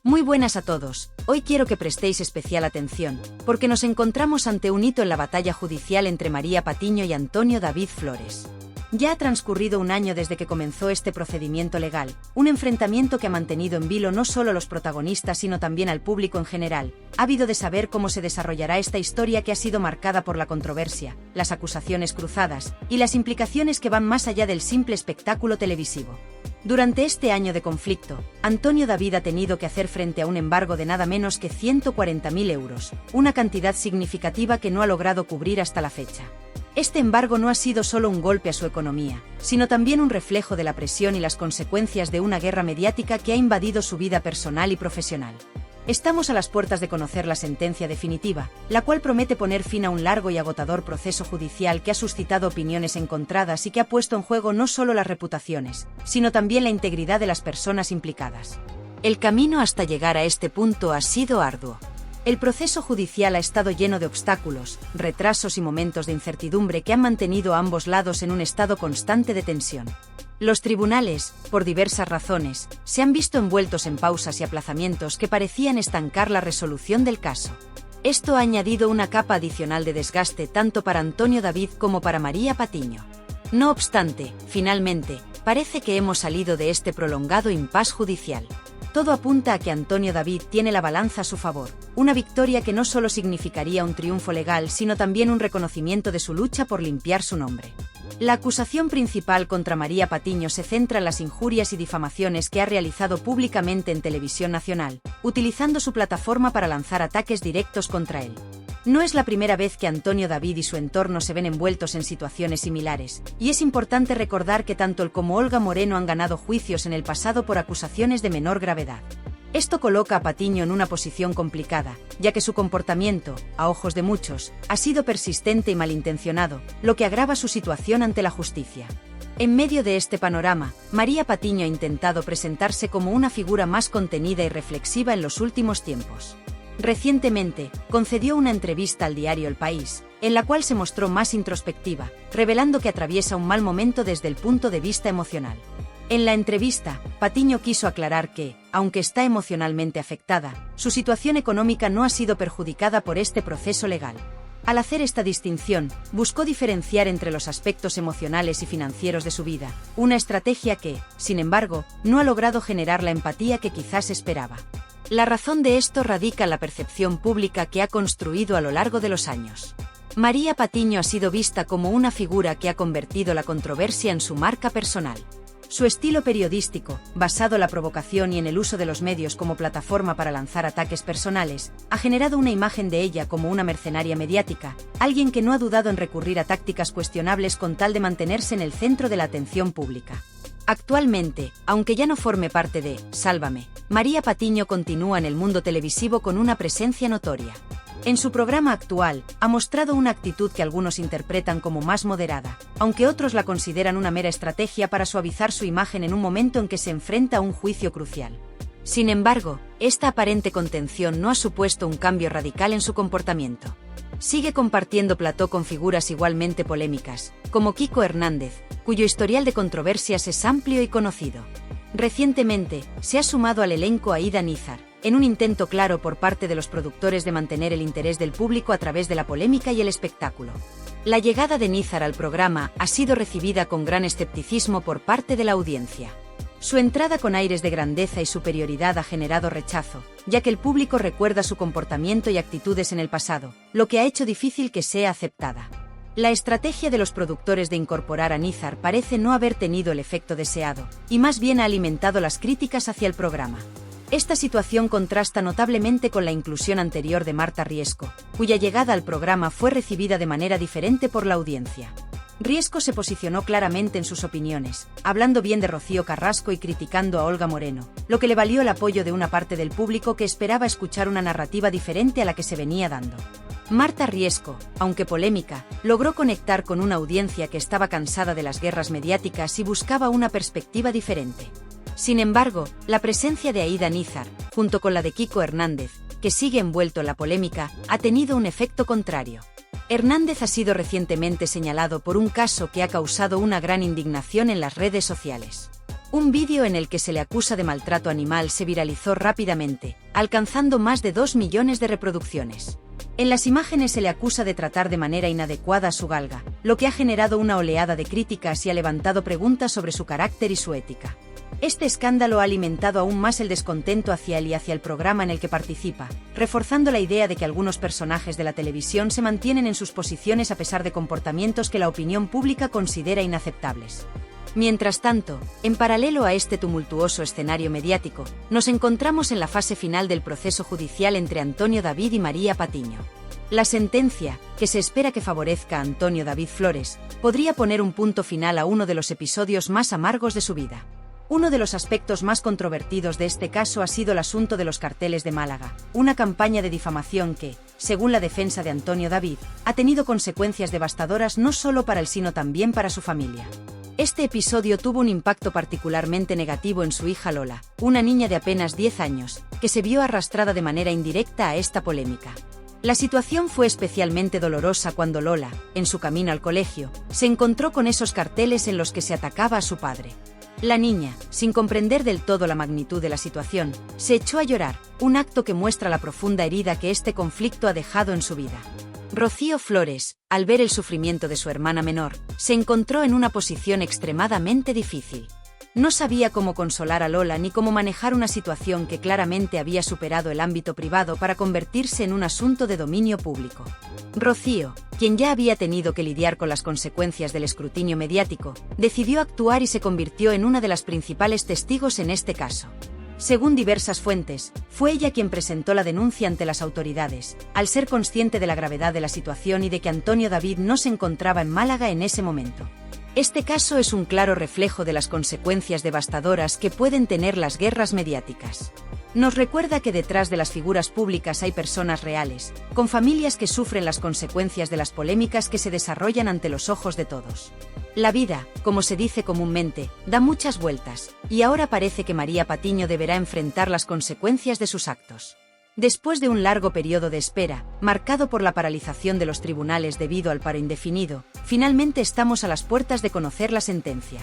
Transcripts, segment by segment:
Muy buenas a todos, hoy quiero que prestéis especial atención, porque nos encontramos ante un hito en la batalla judicial entre María Patiño y Antonio David Flores. Ya ha transcurrido un año desde que comenzó este procedimiento legal, un enfrentamiento que ha mantenido en vilo no solo a los protagonistas sino también al público en general, ávido de saber cómo se desarrollará esta historia que ha sido marcada por la controversia, las acusaciones cruzadas, y las implicaciones que van más allá del simple espectáculo televisivo. Durante este año de conflicto, Antonio David ha tenido que hacer frente a un embargo de nada menos que 140.000 euros, una cantidad significativa que no ha logrado cubrir hasta la fecha. Este embargo no ha sido solo un golpe a su economía, sino también un reflejo de la presión y las consecuencias de una guerra mediática que ha invadido su vida personal y profesional. Estamos a las puertas de conocer la sentencia definitiva, la cual promete poner fin a un largo y agotador proceso judicial que ha suscitado opiniones encontradas y que ha puesto en juego no solo las reputaciones, sino también la integridad de las personas implicadas. El camino hasta llegar a este punto ha sido arduo. El proceso judicial ha estado lleno de obstáculos, retrasos y momentos de incertidumbre que han mantenido a ambos lados en un estado constante de tensión. Los tribunales, por diversas razones, se han visto envueltos en pausas y aplazamientos que parecían estancar la resolución del caso. Esto ha añadido una capa adicional de desgaste tanto para Antonio David como para María Patiño. No obstante, finalmente, parece que hemos salido de este prolongado impasse judicial. Todo apunta a que Antonio David tiene la balanza a su favor, una victoria que no solo significaría un triunfo legal sino también un reconocimiento de su lucha por limpiar su nombre. La acusación principal contra María Patiño se centra en las injurias y difamaciones que ha realizado públicamente en Televisión Nacional, utilizando su plataforma para lanzar ataques directos contra él. No es la primera vez que Antonio David y su entorno se ven envueltos en situaciones similares, y es importante recordar que tanto él como Olga Moreno han ganado juicios en el pasado por acusaciones de menor gravedad. Esto coloca a Patiño en una posición complicada, ya que su comportamiento, a ojos de muchos, ha sido persistente y malintencionado, lo que agrava su situación ante la justicia. En medio de este panorama, María Patiño ha intentado presentarse como una figura más contenida y reflexiva en los últimos tiempos. Recientemente, concedió una entrevista al diario El País, en la cual se mostró más introspectiva, revelando que atraviesa un mal momento desde el punto de vista emocional. En la entrevista, Patiño quiso aclarar que, aunque está emocionalmente afectada, su situación económica no ha sido perjudicada por este proceso legal. Al hacer esta distinción, buscó diferenciar entre los aspectos emocionales y financieros de su vida, una estrategia que, sin embargo, no ha logrado generar la empatía que quizás esperaba. La razón de esto radica en la percepción pública que ha construido a lo largo de los años. María Patiño ha sido vista como una figura que ha convertido la controversia en su marca personal. Su estilo periodístico, basado en la provocación y en el uso de los medios como plataforma para lanzar ataques personales, ha generado una imagen de ella como una mercenaria mediática, alguien que no ha dudado en recurrir a tácticas cuestionables con tal de mantenerse en el centro de la atención pública. Actualmente, aunque ya no forme parte de Sálvame, María Patiño continúa en el mundo televisivo con una presencia notoria. En su programa actual, ha mostrado una actitud que algunos interpretan como más moderada, aunque otros la consideran una mera estrategia para suavizar su imagen en un momento en que se enfrenta a un juicio crucial. Sin embargo, esta aparente contención no ha supuesto un cambio radical en su comportamiento. Sigue compartiendo plató con figuras igualmente polémicas, como Kiko Hernández, cuyo historial de controversias es amplio y conocido. Recientemente, se ha sumado al elenco Aída Nízar, en un intento claro por parte de los productores de mantener el interés del público a través de la polémica y el espectáculo. La llegada de Nízar al programa ha sido recibida con gran escepticismo por parte de la audiencia. Su entrada con aires de grandeza y superioridad ha generado rechazo, ya que el público recuerda su comportamiento y actitudes en el pasado, lo que ha hecho difícil que sea aceptada. La estrategia de los productores de incorporar a Nízar parece no haber tenido el efecto deseado, y más bien ha alimentado las críticas hacia el programa. Esta situación contrasta notablemente con la inclusión anterior de Marta Riesco, cuya llegada al programa fue recibida de manera diferente por la audiencia. Riesco se posicionó claramente en sus opiniones, hablando bien de Rocío Carrasco y criticando a Olga Moreno, lo que le valió el apoyo de una parte del público que esperaba escuchar una narrativa diferente a la que se venía dando. Marta Riesco, aunque polémica, logró conectar con una audiencia que estaba cansada de las guerras mediáticas y buscaba una perspectiva diferente. Sin embargo, la presencia de Aída Nízar, junto con la de Kiko Hernández, que sigue envuelto en la polémica, ha tenido un efecto contrario. Hernández ha sido recientemente señalado por un caso que ha causado una gran indignación en las redes sociales. Un vídeo en el que se le acusa de maltrato animal se viralizó rápidamente, alcanzando más de 2 millones de reproducciones. En las imágenes se le acusa de tratar de manera inadecuada a su galga, lo que ha generado una oleada de críticas y ha levantado preguntas sobre su carácter y su ética. Este escándalo ha alimentado aún más el descontento hacia él y hacia el programa en el que participa, reforzando la idea de que algunos personajes de la televisión se mantienen en sus posiciones a pesar de comportamientos que la opinión pública considera inaceptables. Mientras tanto, en paralelo a este tumultuoso escenario mediático, nos encontramos en la fase final del proceso judicial entre Antonio David y María Patiño. La sentencia, que se espera que favorezca a Antonio David Flores, podría poner un punto final a uno de los episodios más amargos de su vida. Uno de los aspectos más controvertidos de este caso ha sido el asunto de los carteles de Málaga, una campaña de difamación que, según la defensa de Antonio David, ha tenido consecuencias devastadoras no solo para él sino también para su familia. Este episodio tuvo un impacto particularmente negativo en su hija Lola, una niña de apenas 10 años, que se vio arrastrada de manera indirecta a esta polémica. La situación fue especialmente dolorosa cuando Lola, en su camino al colegio, se encontró con esos carteles en los que se atacaba a su padre. La niña, sin comprender del todo la magnitud de la situación, se echó a llorar, un acto que muestra la profunda herida que este conflicto ha dejado en su vida. Rocío Flores, al ver el sufrimiento de su hermana menor, se encontró en una posición extremadamente difícil. No sabía cómo consolar a Lola ni cómo manejar una situación que claramente había superado el ámbito privado para convertirse en un asunto de dominio público. Rocío, quien ya había tenido que lidiar con las consecuencias del escrutinio mediático, decidió actuar y se convirtió en una de las principales testigos en este caso. Según diversas fuentes, fue ella quien presentó la denuncia ante las autoridades, al ser consciente de la gravedad de la situación y de que Antonio David no se encontraba en Málaga en ese momento. Este caso es un claro reflejo de las consecuencias devastadoras que pueden tener las guerras mediáticas. Nos recuerda que detrás de las figuras públicas hay personas reales, con familias que sufren las consecuencias de las polémicas que se desarrollan ante los ojos de todos. La vida, como se dice comúnmente, da muchas vueltas, y ahora parece que María Patiño deberá enfrentar las consecuencias de sus actos. Después de un largo periodo de espera, marcado por la paralización de los tribunales debido al paro indefinido, finalmente estamos a las puertas de conocer la sentencia.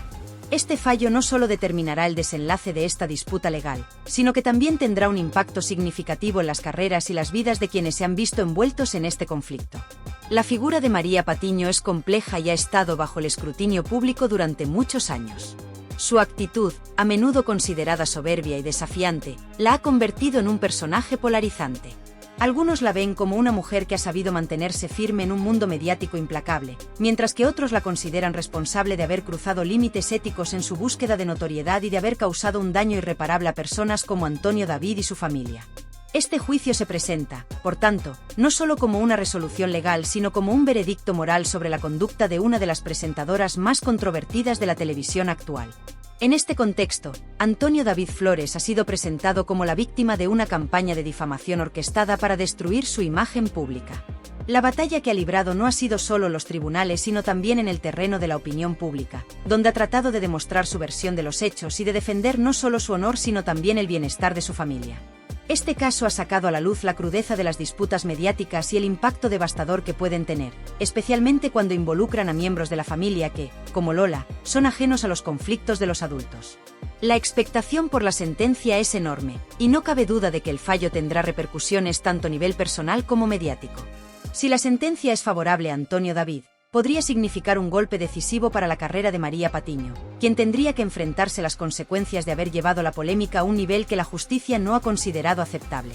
Este fallo no solo determinará el desenlace de esta disputa legal, sino que también tendrá un impacto significativo en las carreras y las vidas de quienes se han visto envueltos en este conflicto. La figura de María Patiño es compleja y ha estado bajo el escrutinio público durante muchos años. Su actitud, a menudo considerada soberbia y desafiante, la ha convertido en un personaje polarizante. Algunos la ven como una mujer que ha sabido mantenerse firme en un mundo mediático implacable, mientras que otros la consideran responsable de haber cruzado límites éticos en su búsqueda de notoriedad y de haber causado un daño irreparable a personas como Antonio David y su familia. Este juicio se presenta, por tanto, no solo como una resolución legal sino como un veredicto moral sobre la conducta de una de las presentadoras más controvertidas de la televisión actual. En este contexto, Antonio David Flores ha sido presentado como la víctima de una campaña de difamación orquestada para destruir su imagen pública. La batalla que ha librado no ha sido solo en los tribunales sino también en el terreno de la opinión pública, donde ha tratado de demostrar su versión de los hechos y de defender no solo su honor sino también el bienestar de su familia. Este caso ha sacado a la luz la crudeza de las disputas mediáticas y el impacto devastador que pueden tener, especialmente cuando involucran a miembros de la familia que, como Lola, son ajenos a los conflictos de los adultos. La expectación por la sentencia es enorme, y no cabe duda de que el fallo tendrá repercusiones tanto a nivel personal como mediático. Si la sentencia es favorable a Antonio David, podría significar un golpe decisivo para la carrera de María Patiño, quien tendría que enfrentarse a las consecuencias de haber llevado la polémica a un nivel que la justicia no ha considerado aceptable.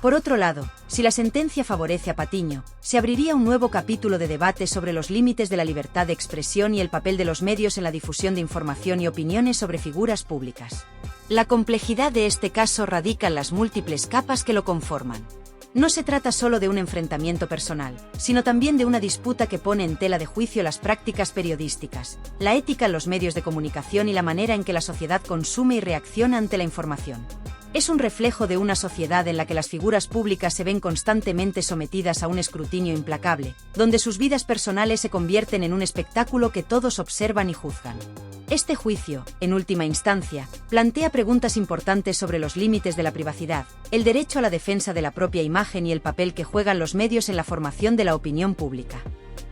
Por otro lado, si la sentencia favorece a Patiño, se abriría un nuevo capítulo de debate sobre los límites de la libertad de expresión y el papel de los medios en la difusión de información y opiniones sobre figuras públicas. La complejidad de este caso radica en las múltiples capas que lo conforman. No se trata solo de un enfrentamiento personal, sino también de una disputa que pone en tela de juicio las prácticas periodísticas, la ética en los medios de comunicación y la manera en que la sociedad consume y reacciona ante la información. Es un reflejo de una sociedad en la que las figuras públicas se ven constantemente sometidas a un escrutinio implacable, donde sus vidas personales se convierten en un espectáculo que todos observan y juzgan. Este juicio, en última instancia, plantea preguntas importantes sobre los límites de la privacidad, el derecho a la defensa de la propia imagen y el papel que juegan los medios en la formación de la opinión pública.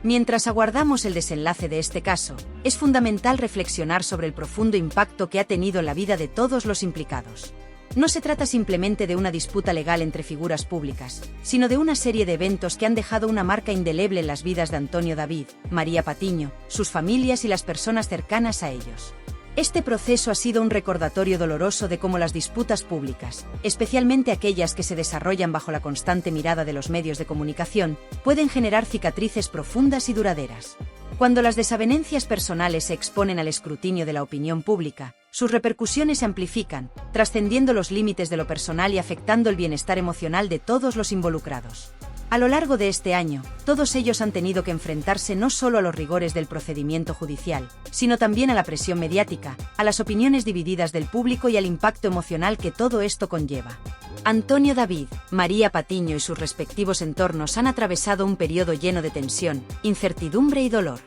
Mientras aguardamos el desenlace de este caso, es fundamental reflexionar sobre el profundo impacto que ha tenido en la vida de todos los implicados. No se trata simplemente de una disputa legal entre figuras públicas, sino de una serie de eventos que han dejado una marca indeleble en las vidas de Antonio David, María Patiño, sus familias y las personas cercanas a ellos. Este proceso ha sido un recordatorio doloroso de cómo las disputas públicas, especialmente aquellas que se desarrollan bajo la constante mirada de los medios de comunicación, pueden generar cicatrices profundas y duraderas. Cuando las desavenencias personales se exponen al escrutinio de la opinión pública, sus repercusiones se amplifican, trascendiendo los límites de lo personal y afectando el bienestar emocional de todos los involucrados. A lo largo de este año, todos ellos han tenido que enfrentarse no solo a los rigores del procedimiento judicial, sino también a la presión mediática, a las opiniones divididas del público y al impacto emocional que todo esto conlleva. Antonio David, María Patiño y sus respectivos entornos han atravesado un periodo lleno de tensión, incertidumbre y dolor.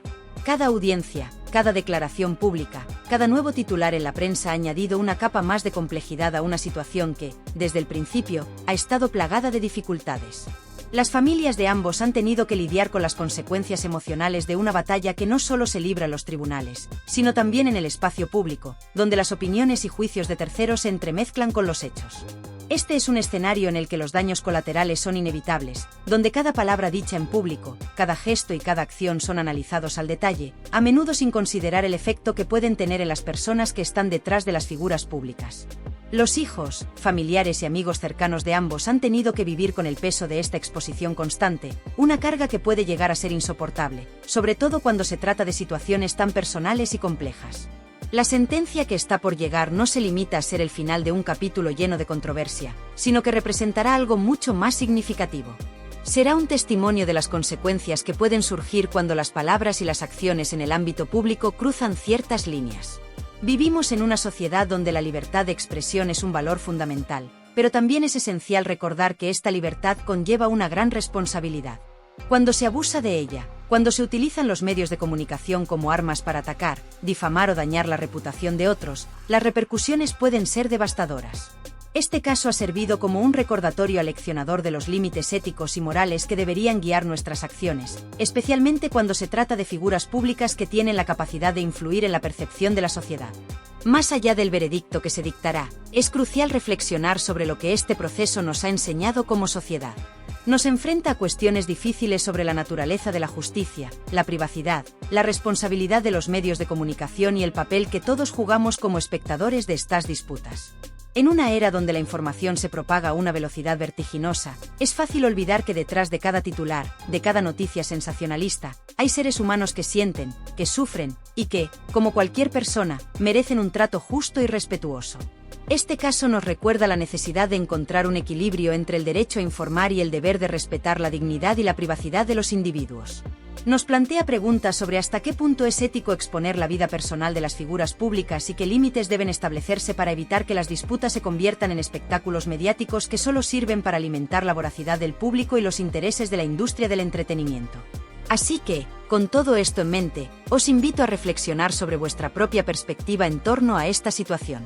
Cada audiencia, cada declaración pública, cada nuevo titular en la prensa ha añadido una capa más de complejidad a una situación que, desde el principio, ha estado plagada de dificultades. Las familias de ambos han tenido que lidiar con las consecuencias emocionales de una batalla que no solo se libra en los tribunales, sino también en el espacio público, donde las opiniones y juicios de terceros se entremezclan con los hechos. Este es un escenario en el que los daños colaterales son inevitables, donde cada palabra dicha en público, cada gesto y cada acción son analizados al detalle, a menudo sin considerar el efecto que pueden tener en las personas que están detrás de las figuras públicas. Los hijos, familiares y amigos cercanos de ambos han tenido que vivir con el peso de esta exposición constante, una carga que puede llegar a ser insoportable, sobre todo cuando se trata de situaciones tan personales y complejas. La sentencia que está por llegar no se limita a ser el final de un capítulo lleno de controversia, sino que representará algo mucho más significativo. Será un testimonio de las consecuencias que pueden surgir cuando las palabras y las acciones en el ámbito público cruzan ciertas líneas. Vivimos en una sociedad donde la libertad de expresión es un valor fundamental, pero también es esencial recordar que esta libertad conlleva una gran responsabilidad. Cuando se abusa de ella, cuando se utilizan los medios de comunicación como armas para atacar, difamar o dañar la reputación de otros, las repercusiones pueden ser devastadoras. Este caso ha servido como un recordatorio aleccionador de los límites éticos y morales que deberían guiar nuestras acciones, especialmente cuando se trata de figuras públicas que tienen la capacidad de influir en la percepción de la sociedad. Más allá del veredicto que se dictará, es crucial reflexionar sobre lo que este proceso nos ha enseñado como sociedad. Nos enfrenta a cuestiones difíciles sobre la naturaleza de la justicia, la privacidad, la responsabilidad de los medios de comunicación y el papel que todos jugamos como espectadores de estas disputas. En una era donde la información se propaga a una velocidad vertiginosa, es fácil olvidar que detrás de cada titular, de cada noticia sensacionalista, hay seres humanos que sienten, que sufren, y que, como cualquier persona, merecen un trato justo y respetuoso. Este caso nos recuerda la necesidad de encontrar un equilibrio entre el derecho a informar y el deber de respetar la dignidad y la privacidad de los individuos. Nos plantea preguntas sobre hasta qué punto es ético exponer la vida personal de las figuras públicas y qué límites deben establecerse para evitar que las disputas se conviertan en espectáculos mediáticos que solo sirven para alimentar la voracidad del público y los intereses de la industria del entretenimiento. Así que, con todo esto en mente, os invito a reflexionar sobre vuestra propia perspectiva en torno a esta situación.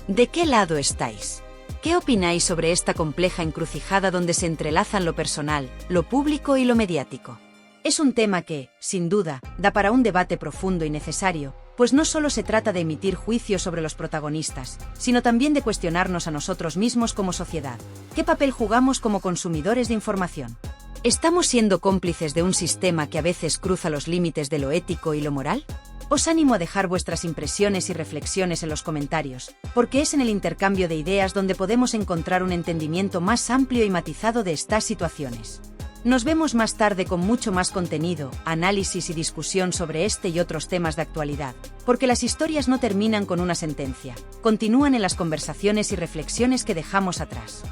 ¿De qué lado estáis? ¿Qué opináis sobre esta compleja encrucijada donde se entrelazan lo personal, lo público y lo mediático? Es un tema que, sin duda, da para un debate profundo y necesario, pues no solo se trata de emitir juicios sobre los protagonistas, sino también de cuestionarnos a nosotros mismos como sociedad. ¿Qué papel jugamos como consumidores de información? ¿Estamos siendo cómplices de un sistema que a veces cruza los límites de lo ético y lo moral? Os animo a dejar vuestras impresiones y reflexiones en los comentarios, porque es en el intercambio de ideas donde podemos encontrar un entendimiento más amplio y matizado de estas situaciones. Nos vemos más tarde con mucho más contenido, análisis y discusión sobre este y otros temas de actualidad, porque las historias no terminan con una sentencia, continúan en las conversaciones y reflexiones que dejamos atrás.